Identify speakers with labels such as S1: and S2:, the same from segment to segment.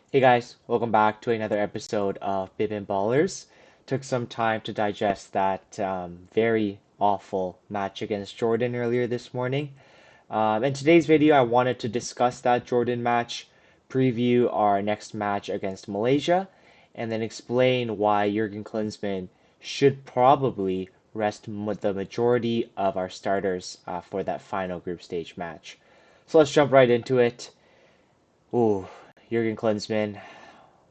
S1: Hey guys, welcome back to another episode of Bib and Ballers. Took some time to digest that very awful match against Jordan earlier this morning. In today's video, I wanted to discuss that Jordan match, preview our next match against Malaysia, and then explain why Jurgen Klinsmann should probably rest the majority of our starters for that final group stage match. So let's jump right into it. Ooh, Jurgen Klinsmann,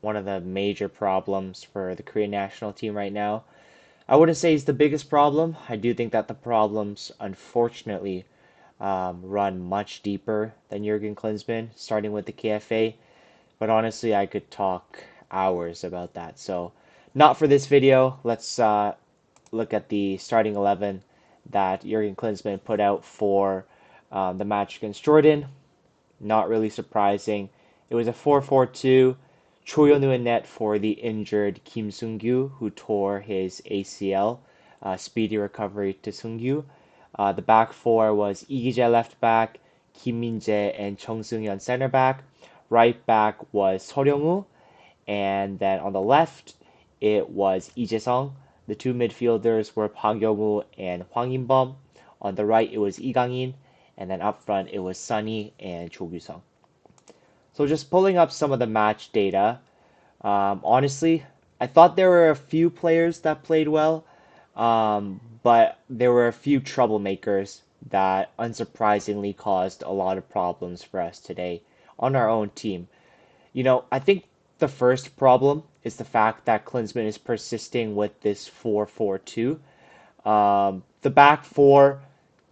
S1: one of the major problems for the Korean national team right now. I wouldn't say he's the biggest problem. I do think that the problems, unfortunately, run much deeper than Jurgen Klinsmann, starting with the KFA. But honestly, I could talk hours about that. So, not for this video. Let's look at the starting 11 that Jurgen Klinsmann put out for the match against Jordan. Not really surprising. It was a 4-4-2. Cho Yeon-woo in net for the injured Kim Sung-gyu, who tore his ACL. Speedy recovery to Sung-gyu. The back four was Lee Jae left back, Kim Min-jae and Chung Seung-yeon center back. Right back was Seo Ryung-woo, and then on the left it was Lee Jae-sung. The two midfielders were Park Young-woo and Hwang In-bum. On the right it was Lee Gang-in, and then up front it was Sunny and Cho Gyu-sung. So just pulling up some of the match data. Honestly, I thought there were a few players that played well, but there were a few troublemakers that unsurprisingly caused a lot of problems for us today on our own team. I think the first problem is the fact that Klinsmann is persisting with this 4-4-2. The back four,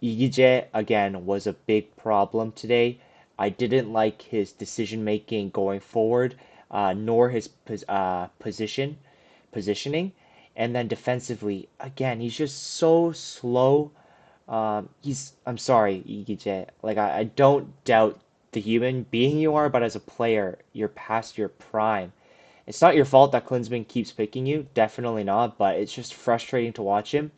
S1: Igije, again, was a big problem today. I didn't like his decision making going forward, nor his positioning. And then defensively, again, he's just so slow. I'm sorry, Igije. Like, I don't doubt the human being you are, but as a player, you're past your prime. It's not your fault that Klinsmann keeps picking you, definitely not, but it's just frustrating to watch him.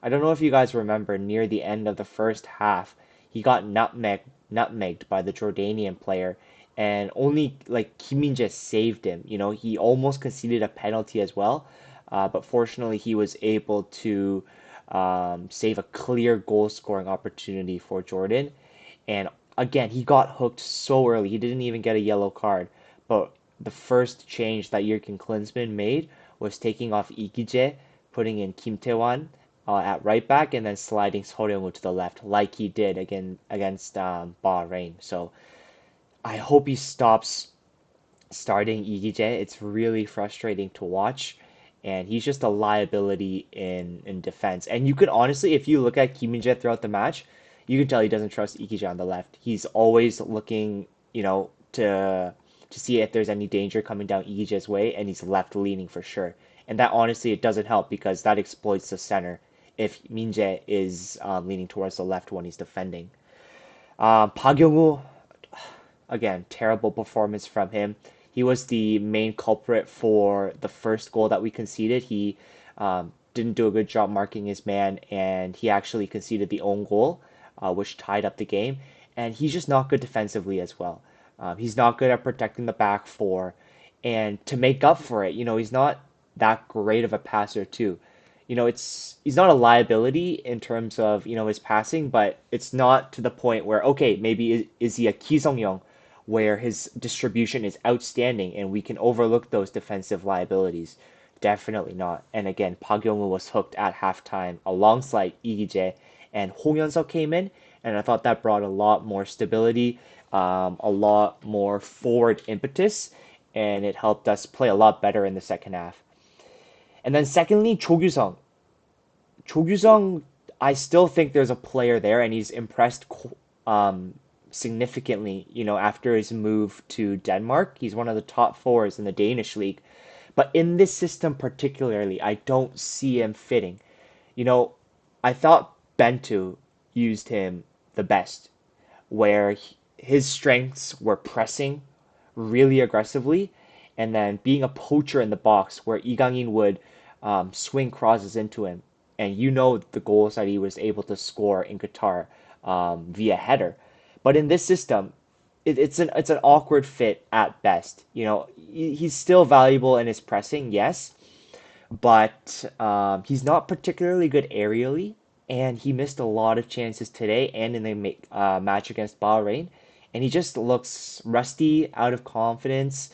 S1: I don't know if you guys remember near the end of the first half, he got nutmegged by the Jordanian player, and only like Kim Min-jae saved him. He almost conceded a penalty as well, but fortunately he was able to save a clear goal scoring opportunity for Jordan. And again, he got hooked so early. He didn't even get a yellow card. But the first change that Jurgen Klinsmann made was taking off Ikije, putting in Kim Tae-wan at right back, and then sliding Seo Ryung-woo to the left, like he did against Bahrain. So I hope he stops starting Ikije. It's really frustrating to watch. And he's just a liability in defense. And you could honestly, if you look at Kim Min-jae throughout the match, you can tell he doesn't trust Ikija on the left. He's always looking, to see if there's any danger coming down Ikija's way, and he's left leaning for sure. And that honestly, it doesn't help because that exploits the center if Min-jae is leaning towards the left when he's defending. Park Young-woo, again, terrible performance from him. He was the main culprit for the first goal that we conceded. He didn't do a good job marking his man, and he actually conceded the own goal, which tied up the game. And he's just not good defensively as well. He's not good at protecting the back four. And to make up for it, he's not that great of a passer too. He's not a liability in terms of, his passing, but it's not to the point where, okay, maybe is he a Ki Sung-young where his distribution is outstanding and we can overlook those defensive liabilities. Definitely not. And again, Park Young-woo was hooked at halftime alongside Lee Jae, and Hong Yeon-seok came in, and I thought that brought a lot more stability, a lot more forward impetus, and it helped us play a lot better in the second half. And then secondly, Cho Gyu-sung. Cho Gyu-sung, I still think there's a player there, and he's impressed significantly, after his move to Denmark. He's one of the top fours in the Danish league. But in this system particularly, I don't see him fitting. You know, I thought Bento used him the best, where his strengths were pressing really aggressively and then being a poacher in the box where Igangin would swing crosses into him. And the goals that he was able to score in Qatar via header. But in this system, it's an awkward fit at best. He's still valuable in his pressing, yes, but he's not particularly good aerially, and he missed a lot of chances today and in the match against Bahrain, and he just looks rusty, out of confidence.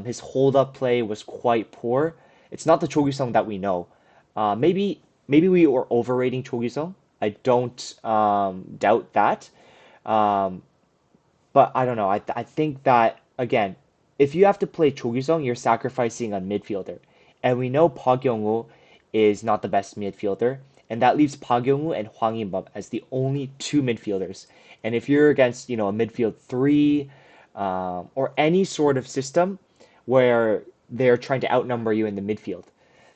S1: His hold-up play was quite poor. It's not the Cho Sung that we know. Maybe we were overrating Cho Sung. I don't doubt that. Um, but I don't know. I think that again, if you have to play Chogisong, you're sacrificing a midfielder, and we know Park Young-woo is not the best midfielder, and that leaves Park Young-woo and Hwang In-bum as the only two midfielders. And if you're against a midfield three, or any sort of system where they're trying to outnumber you in the midfield,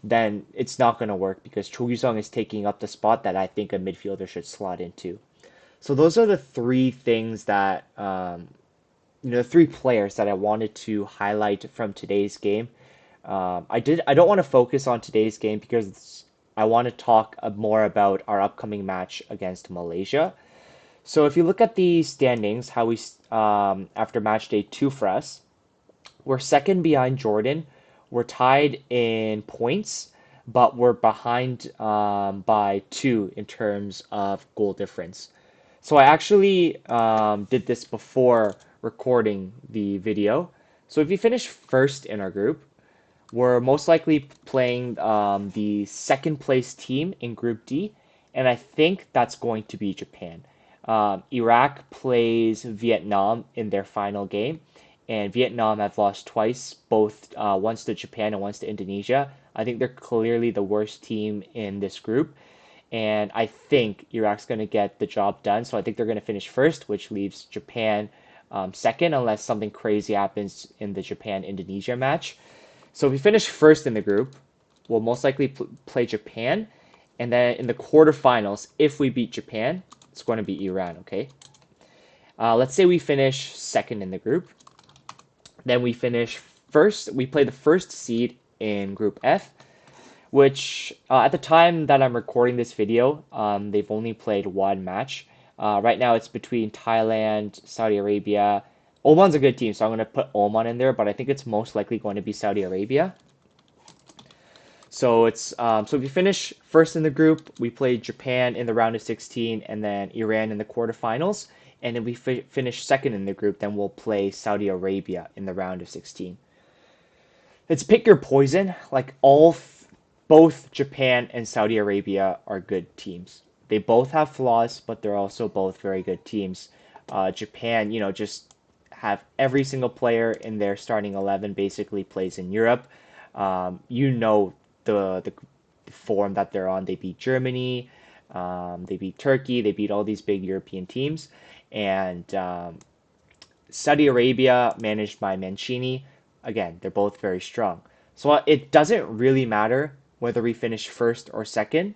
S1: then it's not going to work because Chogisong is taking up the spot that I think a midfielder should slot into. So those are the three things that the three players that I wanted to highlight from today's game. I don't want to focus on today's game because I want to talk more about our upcoming match against Malaysia. So if you look at the standings, how we after match day 2 for us, we're second behind Jordan. We're tied in points, but we're behind by 2 in terms of goal difference. So I actually did this before recording the video. So if you finish first in our group, we're most likely playing the second place team in Group D, and I think that's going to be Japan. Iraq plays Vietnam in their final game, and Vietnam have lost twice, both once to Japan and once to Indonesia. I think they're clearly the worst team in this group, and I think Iraq's going to get the job done. So I think they're going to finish first, which leaves Japan second, unless something crazy happens in the Japan-Indonesia match. So if we finish first in the group, we'll most likely play Japan, and then in the quarterfinals, if we beat Japan, it's going to be Iran. Okay. Let's say we finish second in the group, then we finish first. We play the first seed in Group F, which at the time that I'm recording this video, they've only played one match. Right now it's between Thailand, Saudi Arabia. Oman's a good team, so I'm going to put Oman in there, but I think it's most likely going to be Saudi Arabia. So so if you finish first in the group, we play Japan in the round of 16, and then Iran in the quarterfinals. And if we finish second in the group, then we'll play Saudi Arabia in the round of 16. It's pick your poison. Like both Japan and Saudi Arabia are good teams. They both have flaws, but they're also both very good teams. Japan, just have every single player in their starting 11 basically plays in Europe. You know the form that they're on. They beat Germany, they beat Turkey, they beat all these big European teams, and Saudi Arabia, managed by Mancini, again, they're both very strong. So it doesn't really matter whether we finish first or second.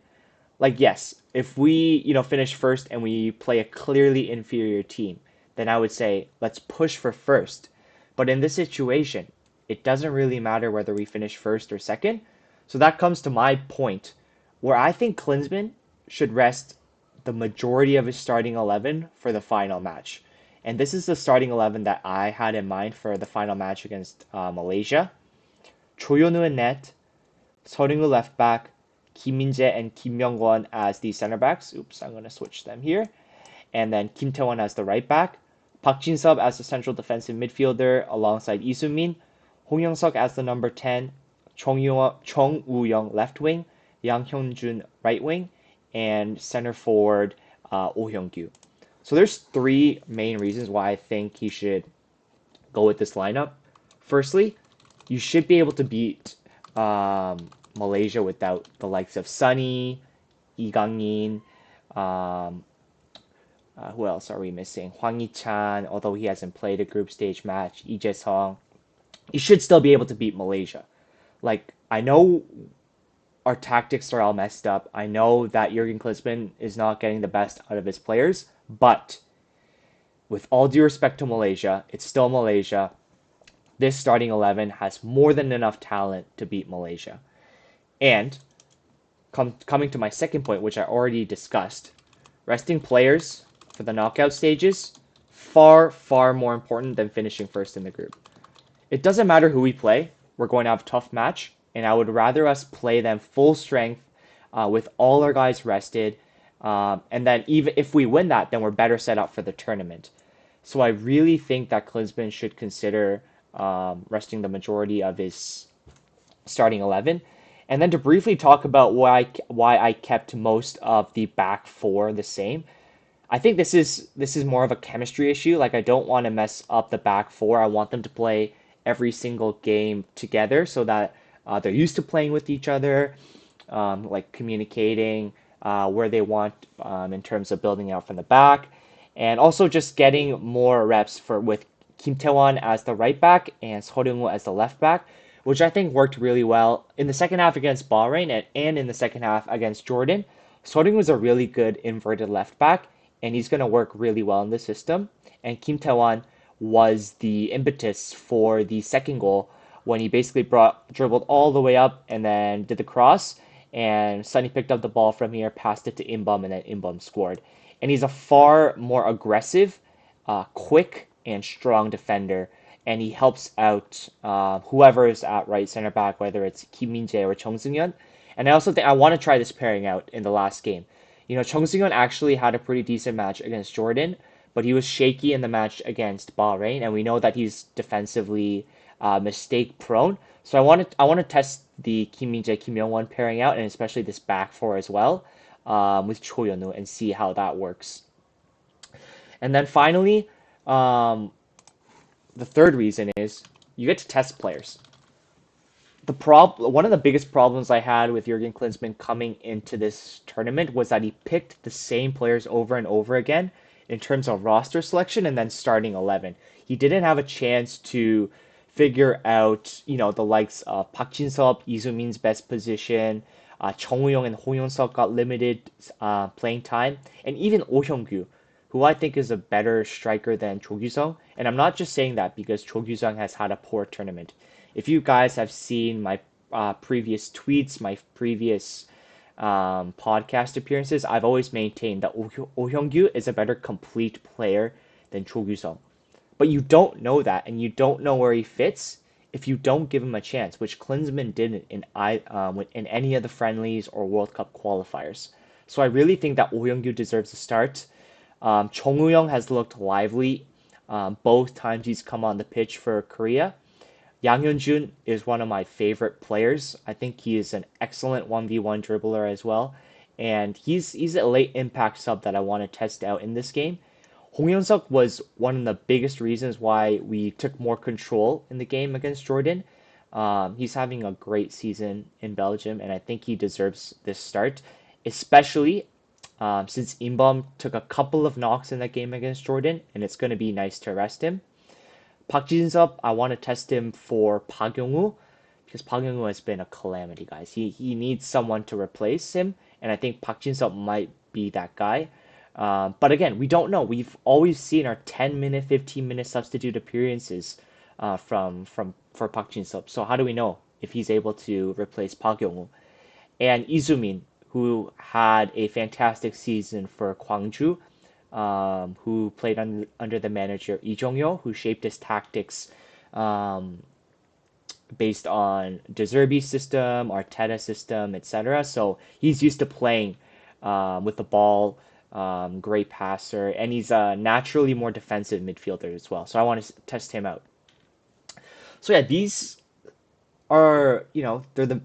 S1: Like, yes, if we, finish first and we play a clearly inferior team, then I would say let's push for first. But in this situation, it doesn't really matter whether we finish first or second. So that comes to my point where I think Klinsmann should rest the majority of his starting 11 for the final match. And this is the starting 11 that I had in mind for the final match against Malaysia. Cho Yonu in net, Seoryung left back, Kim Min-jae and Kim Myung-won as the center backs. Oops, I'm going to switch them here. And then Kim Tae-won as the right back, Park Jin-sub as the central defensive midfielder alongside Lee Soo-min, Hong Young-suk as the number 10, Chung Woo-young left wing, Yang Hyun-jun right wing, and center forward Oh Hyung-kyu. So there's three main reasons why I think he should go with this lineup. Firstly, you should be able to beat Malaysia without the likes of Sunny, Lee Gang-in, who else are we missing? Hwang Yi-chan, although he hasn't played a group stage match, Lee Jae-sung. You should still be able to beat Malaysia. Like, I know our tactics are all messed up. I know that Jurgen Klinsmann is not getting the best out of his players, but with all due respect to Malaysia, it's still Malaysia. This starting 11 has more than enough talent to beat Malaysia. And coming to my second point, which I already discussed, resting players for the knockout stages, far, far more important than finishing first in the group. It doesn't matter who we play, we're going to have a tough match, and I would rather us play them full strength with all our guys rested. And then even if we win that, then we're better set up for the tournament. So I really think that Klinsmann should consider resting the majority of his starting 11. And then to briefly talk about why I kept most of the back four the same. I think this is more of a chemistry issue. Like I don't want to mess up the back four. I want them to play every single game together so that they're used to playing with each other, like communicating where they want in terms of building out from the back, and also just getting more reps for with Kim Tae-won as the right back and Seo Ryung-woo as the left back, which I think worked really well in the second half against Bahrain and in the second half against Jordan. Seo Ryung was a really good inverted left back, and he's going to work really well in the system. And Kim Tae-won was the impetus for the second goal when he basically dribbled all the way up and then did the cross. And Sonny picked up the ball from here, passed it to Imbum, and then Imbum scored. And he's a far more aggressive, quick, and strong defender. And he helps out whoever is at right center back, whether it's Kim Min-jae or Chung Seung-yeon. And I also think I want to try this pairing out in the last game. You know, Chung Seung-yeon actually had a pretty decent match against Jordan, but he was shaky in the match against Bahrain, and we know that he's defensively mistake prone. So I want to test the Kim Min-jae Kim Young-won pairing out, and especially this back four as well with Cho Yeon-woo and see how that works. And then finally, um, the third reason is you get to test players. One of the biggest problems I had with Jurgen Klinsmann coming into this tournament was that he picked the same players over and over again in terms of roster selection and then starting 11. He didn't have a chance to figure out, the likes of Park Jin-seop, Lee Soo-min's best position, Chung Woo-young and Ho Young-seok got limited playing time, and even Oh Hyung-kyu, who I think is a better striker than Cho Gyu-sung. And I'm not just saying that because Cho Gyu-sung has had a poor tournament. If you guys have seen my previous tweets, my previous podcast appearances, I've always maintained that Oh Hyung-kyu is a better complete player than Cho Gyu-sung. But you don't know that, and you don't know where he fits if you don't give him a chance, which Klinsmann didn't in any of the friendlies or World Cup qualifiers. So I really think that Oh Hyung-kyu deserves a start. Chung Woo-young has looked lively both times he's come on the pitch for Korea. Yang Hyun-jun is one of my favorite players. I think he is an excellent 1v1 dribbler as well. And he's a late impact sub that I want to test out in this game. Hong Young-suk was one of the biggest reasons why we took more control in the game against Jordan. He's having a great season in Belgium, and I think he deserves this start, especially since Imbom took a couple of knocks in that game against Jordan, and it's going to be nice to rest him. Park Jin-seop, I want to test him for Park Young-woo because Park Young-woo has been a calamity, guys. He needs someone to replace him, and I think Park Jin-seop might be that guy. But again, we don't know. We've always seen our 10-minute, 15-minute substitute appearances for Park Jin-seop. So how do we know if he's able to replace Park Young-woo? And Izumin, who had a fantastic season for Gwangju, who played under the manager Lee Jong-yo, who shaped his tactics um, based on De Zerbi's system, Arteta's system, etc. So he's used to playing with the ball, great passer, and he's a naturally more defensive midfielder as well. So I want to test him out. So yeah, these are, they're the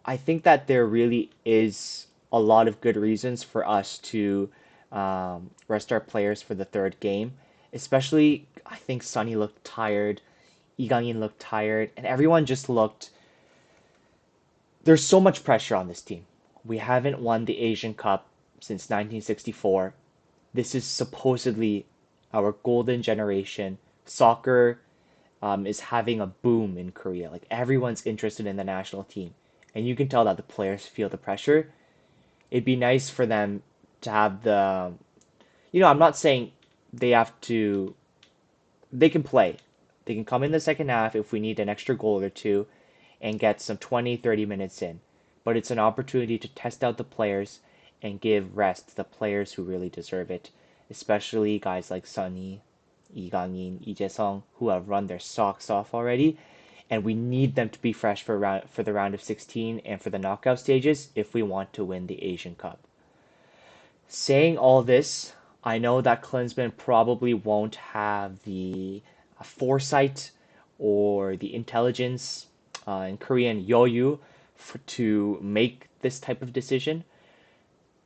S1: I think that there really is a lot of good reasons for us to rest our players for the third game. Especially, I think Sonny looked tired, Lee Gang-in looked tired, and everyone just looked. There's so much pressure on this team. We haven't won the Asian Cup since 1964. This is supposedly our golden generation. Soccer is having a boom in Korea. Like everyone's interested in the national team, and you can tell that the players feel the pressure. It'd be nice for them to have I'm not saying they have to, they can play. They can come in the second half if we need an extra goal or two and get some 20, 30 minutes in. But it's an opportunity to test out the players and give rest to the players who really deserve it, especially guys like Sonny. Lee Gang-in, Lee Jae-sung, who have run their socks off already, and we need them to be fresh for the round of 16 and for the knockout stages if we want to win the Asian Cup. Saying all this, I know that Klinsmann probably won't have the foresight or the intelligence, in Korean, yoyu, to make this type of decision.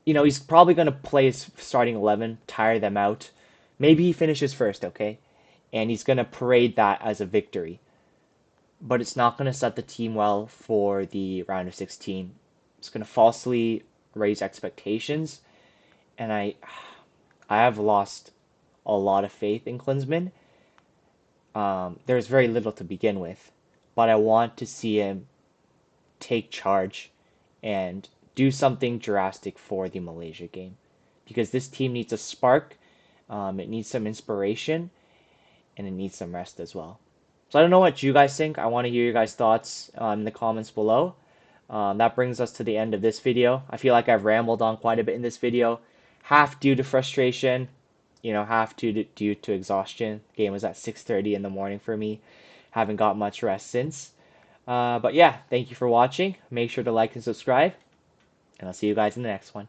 S1: He's probably going to play his starting 11, tire them out. Maybe he finishes first, okay? And he's going to parade that as a victory. But it's not going to set the team well for the round of 16. It's going to falsely raise expectations. And I have lost a lot of faith in Klinsmann. There's very little to begin with. But I want to see him take charge and do something drastic for the Malaysia game because this team needs a spark, it needs some inspiration, and it needs some rest as well. So I don't know what you guys think. I want to hear your guys' thoughts in the comments below. That brings us to the end of this video. I feel like I've rambled on quite a bit in this video, half due to frustration, half due to exhaustion. Game was at 6:30 in the morning for me. Haven't got much rest since. But yeah, thank you for watching. Make sure to like and subscribe, and I'll see you guys in the next one.